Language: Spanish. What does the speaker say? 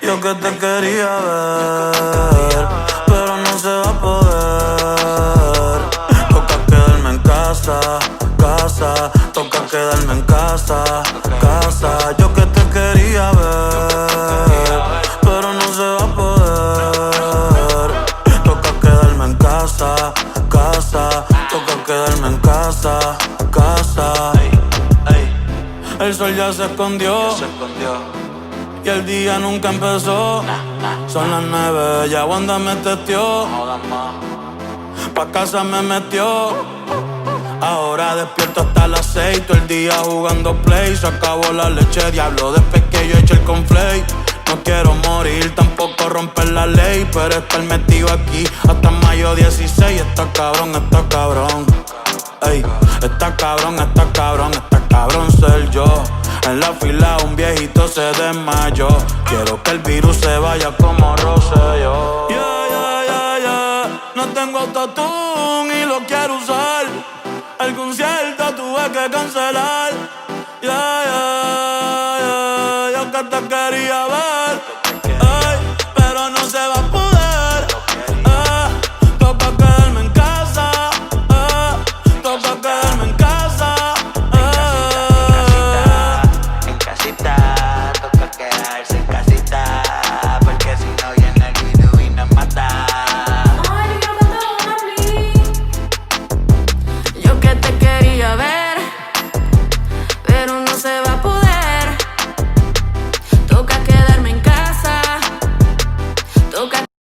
Yo que te quería ver, pero no se va a poder. Toca quedarme en casa, casa. Toca quedarme en casa, casa. Yo que te quería ver, pero no se va a poder. Toca quedarme en casa, casa. Toca quedarme en casa, casa. El sol ya se escondió y el día nunca empezó. Son las 9, ya Wanda me testió. Pa' casa me metió. Ahora despierto hasta las 6, todo el día jugando play. Se acabó la leche, diablo, después que yo eché el conflay. No quiero morir, tampoco romper la ley, pero estar metido aquí hasta mayo 16. Está cabrón, está cabrón. Ey, está cabrón, está cabrón, está cabrón ser yo. En la fila un viejito se desmayó. Quiero que el virus se vaya como Rosselló. No tengo autotune y lo quiero usar. El concierto tuve que cancelar. Yo que te quería ver,